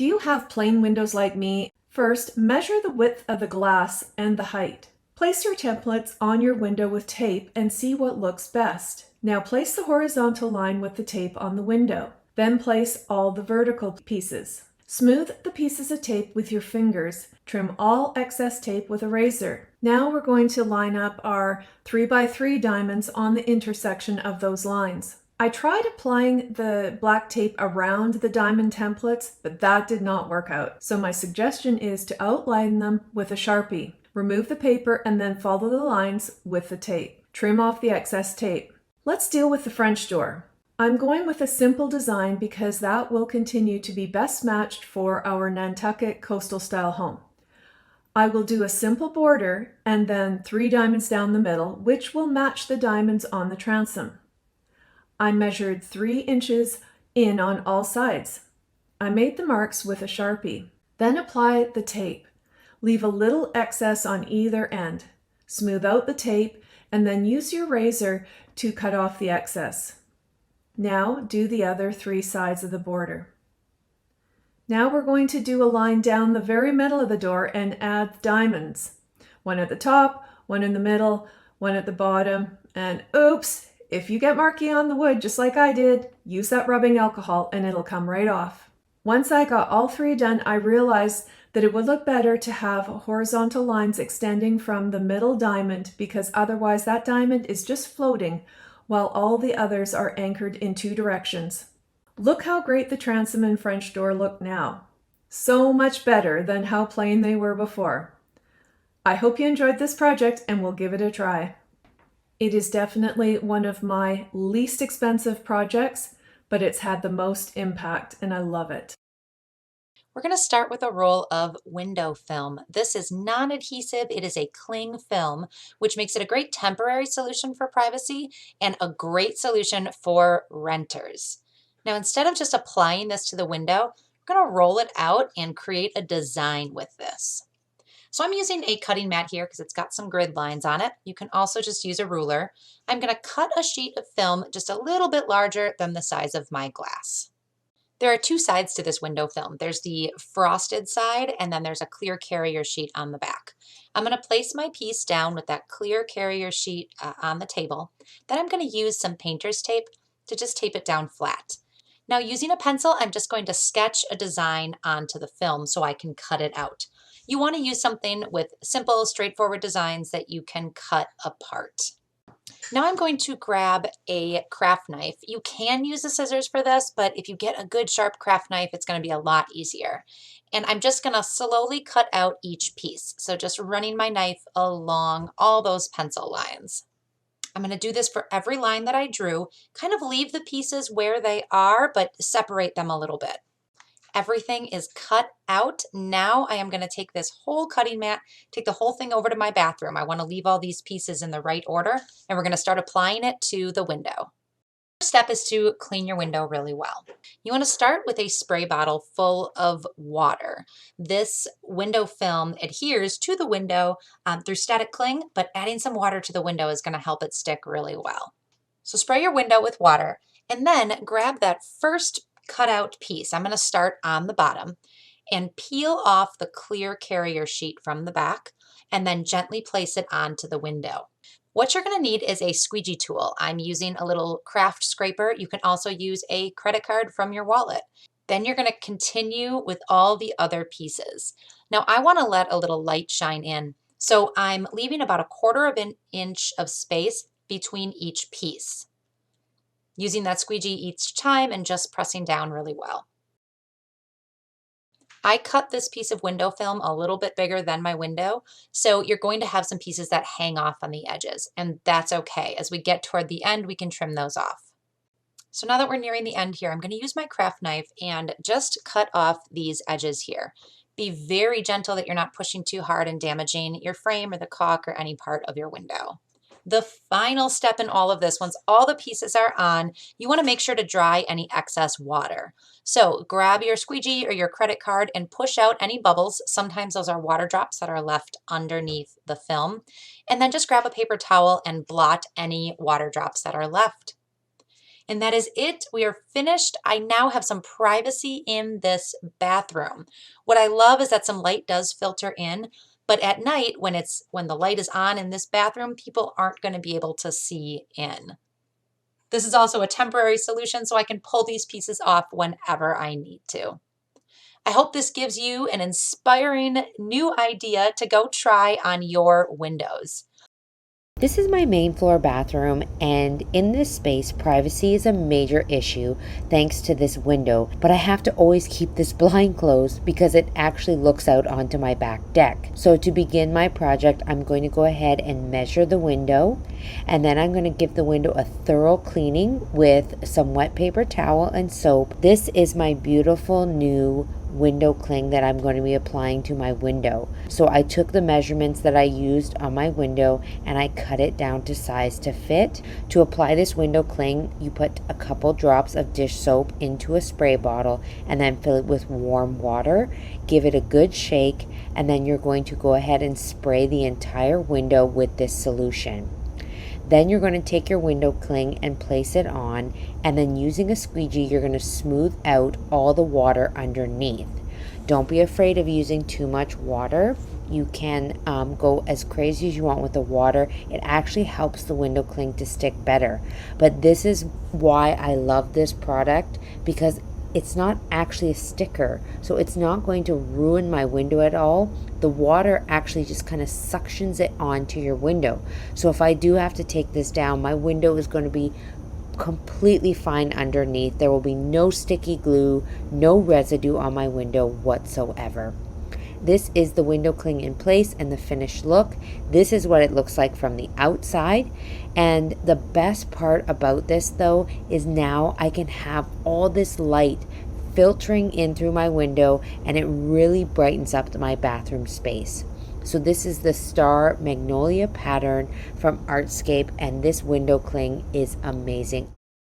Do you have plain windows like me? First, measure the width of the glass and the height. Place your templates on your window with tape and see what looks best. Now place the horizontal line with the tape on the window. Then place all the vertical pieces. Smooth the pieces of tape with your fingers. Trim all excess tape with a razor. Now we're going to line up our 3x3 diamonds on the intersection of those lines. I tried applying the black tape around the diamond templates, but that did not work out. So my suggestion is to outline them with a Sharpie. Remove the paper and then follow the lines with the tape. Trim off the excess tape. Let's deal with the French door. I'm going with a simple design because that will continue to be best matched for our Nantucket coastal style home. I will do a simple border and then 3 diamonds down the middle, which will match the diamonds on the transom. I measured 3 inches in on all sides. I made the marks with a Sharpie. Then apply the tape. Leave a little excess on either end. Smooth out the tape and then use your razor to cut off the excess. Now do the other 3 sides of the border. Now we're going to do a line down the very middle of the door and add diamonds. 1 at the top, 1 in the middle, 1 at the bottom, and oops! If you get marky on the wood, just like I did, use that rubbing alcohol and it'll come right off. Once I got all 3 done, I realized that it would look better to have horizontal lines extending from the middle diamond because otherwise that diamond is just floating while all the others are anchored in 2 directions. Look how great the transom and French door look now. So much better than how plain they were before. I hope you enjoyed this project and we'll give it a try. It is definitely one of my least expensive projects, but it's had the most impact and I love it. We're going to start with a roll of window film. This is non-adhesive. It is a cling film, which makes it a great temporary solution for privacy and a great solution for renters. Now, instead of just applying this to the window, we're going to roll it out and create a design with this. So I'm using a cutting mat here because it's got some grid lines on it. You can also just use a ruler. I'm going to cut a sheet of film just a little bit larger than the size of my glass. There are 2 sides to this window film. There's the frosted side and then there's a clear carrier sheet on the back. I'm going to place my piece down with that clear carrier sheet on the table. Then I'm going to use some painter's tape to just tape it down flat. Now using a pencil, I'm just going to sketch a design onto the film so I can cut it out. You want to use something with simple, straightforward designs that you can cut apart. Now I'm going to grab a craft knife. You can use the scissors for this, but if you get a good sharp craft knife, it's going to be a lot easier. And I'm just going to slowly cut out each piece. So just running my knife along all those pencil lines. I'm going to do this for every line that I drew, kind of leave the pieces where they are, but separate them a little bit. Everything is cut out. Now I am going to take this whole cutting mat, take the whole thing over to my bathroom. I want to leave all these pieces in the right order, and we're going to start applying it to the window. First step is to clean your window really well. You want to start with a spray bottle full of water. This window film adheres to the window through static cling, but adding some water to the window is going to help it stick really well. So spray your window with water and then grab that first cut out piece. I'm going to start on the bottom and peel off the clear carrier sheet from the back and then gently place it onto the window. What you're going to need is a squeegee tool. I'm using a little craft scraper. You can also use a credit card from your wallet. Then you're going to continue with all the other pieces. Now I want to let a little light shine in. So I'm leaving about 1/4 of an inch of space between each piece. Using that squeegee each time and just pressing down really well. I cut this piece of window film a little bit bigger than my window, so you're going to have some pieces that hang off on the edges, and that's okay. As we get toward the end, we can trim those off. So now that we're nearing the end here, I'm going to use my craft knife and just cut off these edges here. Be very gentle that you're not pushing too hard and damaging your frame or the caulk or any part of your window. The final step in all of this, once all the pieces are on, you want to make sure to dry any excess water. So grab your squeegee or your credit card and push out any bubbles. Sometimes those are water drops that are left underneath the film. And then just grab a paper towel and blot any water drops that are left. And that is it. We are finished. I now have some privacy in this bathroom. What I love is that some light does filter in, but at night when the light is on in this bathroom, people aren't going to be able to see in. This is also a temporary solution, so I can pull these pieces off whenever I need to. I hope this gives you an inspiring new idea to go try on your windows. This is my main floor bathroom, and in this space, privacy is a major issue thanks to this window, but I have to always keep this blind closed because it actually looks out onto my back deck. So to begin my project, I'm going to go ahead and measure the window, and then I'm going to give the window a thorough cleaning with some wet paper towel and soap. This is my beautiful new window cling that I'm going to be applying to my window. So I took the measurements that I used on my window and I cut it down to size to fit. To apply this window cling, you put a couple drops of dish soap into a spray bottle and then fill it with warm water. Give it a good shake, and then you're going to go ahead and spray the entire window with this solution. Then you're going to take your window cling and place it on, and then using a squeegee, you're going to smooth out all the water underneath. Don't be afraid of using too much water. You can go as crazy as you want with the water. It actually helps the window cling to stick better. But this is why I love this product, because it's not actually a sticker, so it's not going to ruin my window at all. The water actually just kind of suctions it onto your window. So if I do have to take this down, my window is going to be completely fine underneath. There will be no sticky glue, no residue on my window whatsoever. This is the window cling in place and the finished look. This is what it looks like from the outside. And the best part about this though is now I can have all this light filtering in through my window, and it really brightens up my bathroom space. So this is the Star Magnolia pattern from Artscape, and this window cling is amazing.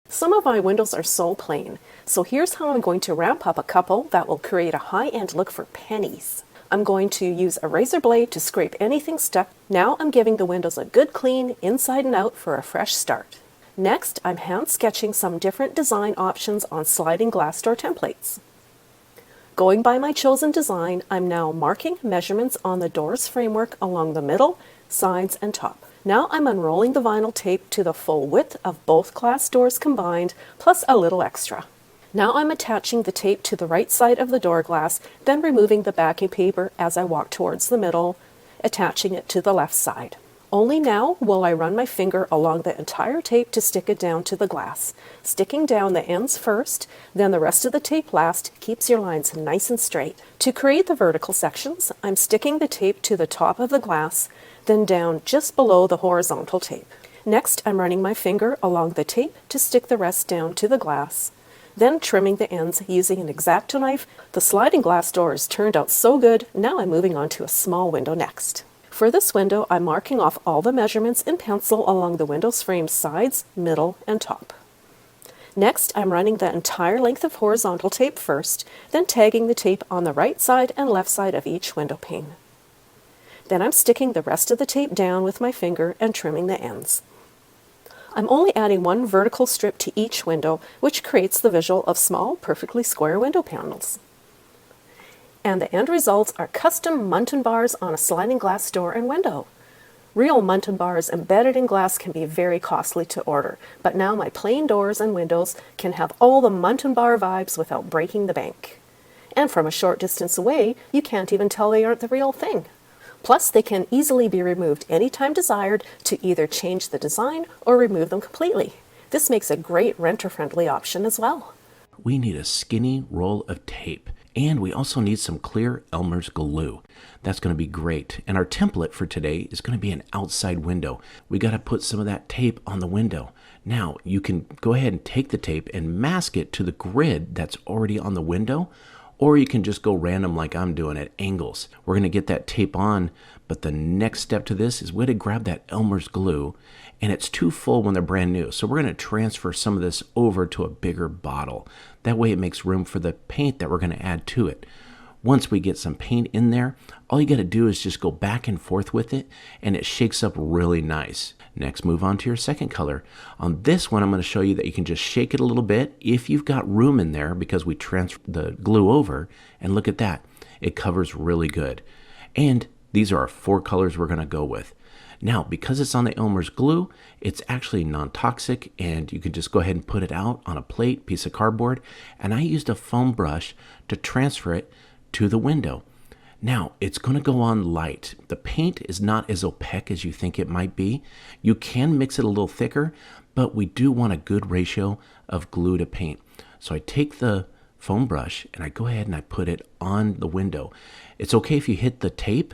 Some of my windows are so plain, so here's how I'm going to wrap up a couple that will create a high-end look for pennies. I'm going to use a razor blade to scrape anything stuck. Now I'm giving the windows a good clean inside and out for a fresh start. Next, I'm hand sketching some different design options on sliding glass door templates. Going by my chosen design, I'm now marking measurements on the door's framework along the middle, sides, and top. Now I'm unrolling the vinyl tape to the full width of both glass doors combined, plus a little extra. Now I'm attaching the tape to the right side of the door glass, then removing the backing paper as I walk towards the middle, attaching it to the left side. Only now will I run my finger along the entire tape to stick it down to the glass. Sticking down the ends first, then the rest of the tape last, keeps your lines nice and straight. To create the vertical sections, I'm sticking the tape to the top of the glass, then down just below the horizontal tape. Next, I'm running my finger along the tape to stick the rest down to the glass, then trimming the ends using an X-Acto knife. The sliding glass doors turned out so good, now I'm moving on to a small window next. For this window, I'm marking off all the measurements in pencil along the window's frame sides, middle, and top. Next, I'm running the entire length of horizontal tape first, then tagging the tape on the right side and left side of each window pane. Then I'm sticking the rest of the tape down with my finger and trimming the ends. I'm only adding one vertical strip to each window, which creates the visual of small, perfectly square window panels. And the end results are custom Muntin bars on a sliding glass door and window. Real Muntin bars embedded in glass can be very costly to order, but now my plain doors and windows can have all the Muntin bar vibes without breaking the bank. And from a short distance away, you can't even tell they aren't the real thing. Plus, they can easily be removed anytime desired to either change the design or remove them completely. This makes a great renter-friendly option as well. We need a skinny roll of tape, and we also need some clear Elmer's glue. That's going to be great. And our template for today is going to be an outside window. We got to put some of that tape on the window. Now, you can go ahead and take the tape and mask it to the grid that's already on the window, or you can just go random like I'm doing at angles. We're going to get that tape on, but the next step to this is we got to grab that Elmer's glue, and it's too full when they're brand new. So we're going to transfer some of this over to a bigger bottle. That way it makes room for the paint that we're going to add to it. Once we get some paint in there, all you got to do is just go back and forth with it, and it shakes up really nice. Next, move on to your second color. On this one, I'm going to show you that you can just shake it a little bit if you've got room in there, because we transfer the glue over, and look at that. It covers really good. And these are our 4 colors we're going to go with. Now, because it's on the Elmer's glue, it's actually non-toxic, and you can just go ahead and put it out on a plate, piece of cardboard, and I used a foam brush to transfer it to the window. Now, it's going to go on light. The paint is not as opaque as you think it might be. You can mix it a little thicker, but we do want a good ratio of glue to paint. So I take the foam brush and I go ahead and I put it on the window. It's okay if you hit the tape.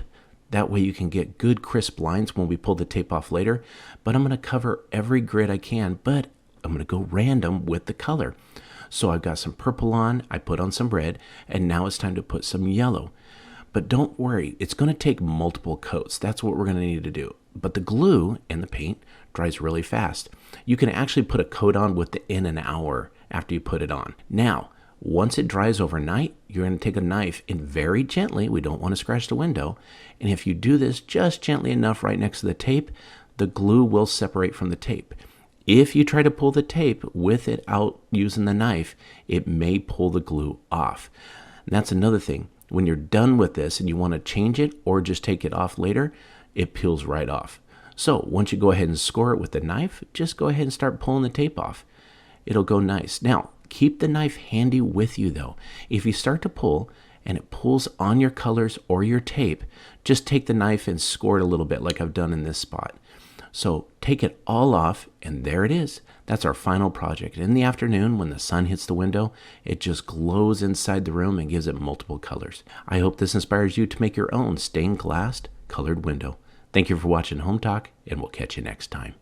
That way you can get good crisp lines when we pull the tape off later. But I'm going to cover every grid I can, but I'm going to go random with the color. So I've got some purple on, I put on some red, and now it's time to put some yellow. But don't worry, it's going to take multiple coats. That's what we're going to need to do. But the glue and the paint dries really fast. You can actually put a coat on within an hour after you put it on. Now, once it dries overnight, you're going to take a knife and very gently, we don't want to scratch the window, and if you do this just gently enough right next to the tape, the glue will separate from the tape. If you try to pull the tape with it out using the knife, it may pull the glue off. And that's another thing. When you're done with this and you want to change it or just take it off later, it peels right off. So once you go ahead and score it with the knife, just go ahead and start pulling the tape off. It'll go nice. Now, keep the knife handy with you though. If you start to pull and it pulls on your colors or your tape, just take the knife and score it a little bit like I've done in this spot. So take it all off, and there it is. That's our final project. In the afternoon, when the sun hits the window, it just glows inside the room and gives it multiple colors. I hope this inspires you to make your own stained glass colored window. Thank you for watching Home Talk, and we'll catch you next time.